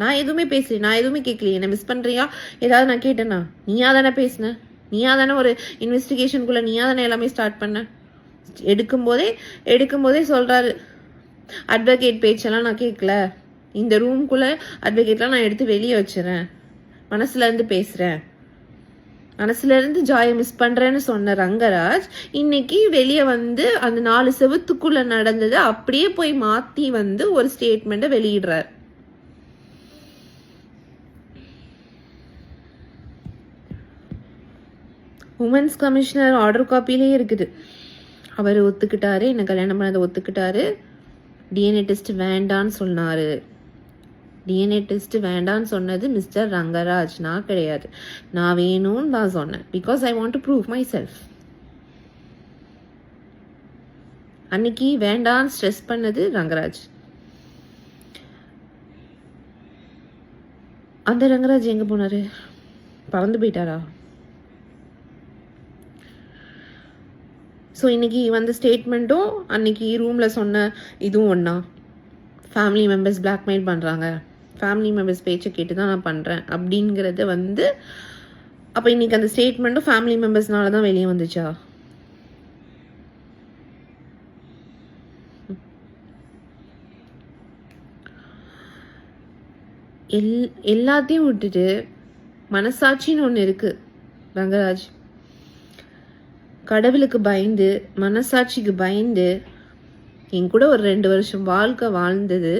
நான் எதுவுமே பேசல, நான் எதுவுமே கேட்கலையே. என்ன மிஸ் பண்ணுறியா ஏதாவது நான் கேட்டேன்னா? நீயா தானே பேசின, நீயா தானே ஒரு இன்வெஸ்டிகேஷனுக்குள்ளே நீயா தானே எல்லாமே ஸ்டார்ட் பண்ண. எடுக்கும்போதே சொல்கிறாரு, அட்வொகேட் பேச்செல்லாம் நான் கேட்கல, இந்த ரூம்குள்ளே அட்வொகேட்லாம் நான் எடுத்து வெளியே வச்சுறேன், மனசுலேருந்து பேசுகிறேன், மனசுலேருந்து ஜாயை மிஸ் பண்ணுறேன்னு சொன்ன ரங்கராஜ் இன்னைக்கு வெளியே வந்து அந்த 4 செவத்துக்குள்ளே நடந்தது அப்படியே போய் மாற்றி வந்து ஒரு ஸ்டேட்மெண்ட்டை வெளியிடுறார். உமன்ஸ் கமிஷனர் ஆர்டர் காப்பிலே இருக்குது. அவர் ஒத்துக்கிட்டாரு, என்ன கல்யாணம் பண்ணதை ஒத்துக்கிட்டாரு. டிஎன்ஏ டெஸ்ட் வேண்டான்னு சொன்னார். டிஎன்ஏ டெஸ்ட் வேண்டான்னு சொன்னது மிஸ்டர் ரங்கராஜ், நான் கிடையாது. நான் வேணும்னு தான் சொன்னேன். Because I want to prove my self. அன்னைக்கு வேண்டான்னு ஸ்ட்ரெஸ் பண்ணது ரங்கராஜ். அந்த ரங்கராஜ் எங்கே போனார்? பறந்து போயிட்டாரா? ஸோ இன்றைக்கி வந்த ஸ்டேட்மெண்ட்டும் அன்றைக்கி ரூமில் சொன்ன இதுவும் ஒன்றா? ஃபேமிலி மெம்பர்ஸ் பிளாக்மெயில் பண்ணுறாங்க, ஃபேமிலி மெம்பர்ஸ் பேச்சை கேட்டு தான் நான் பண்ணுறேன் அப்படிங்கிறது வந்து, அப்போ இன்றைக்கி அந்த ஸ்டேட்மெண்ட்டும் ஃபேமிலி மெம்பர்ஸ்னால தான் வெளியே வந்துச்சா? எல்லாத்தையும் விட்டுட்டு மனசாட்சின்னு ஒன்று இருக்குது ரங்கராஜ். கடவுளுக்கு பயந்து, மனசாட்சிக்கு பயந்து என் கூட ஒரு 2 வருஷம் வாழ்க்கை வாழ்ந்தது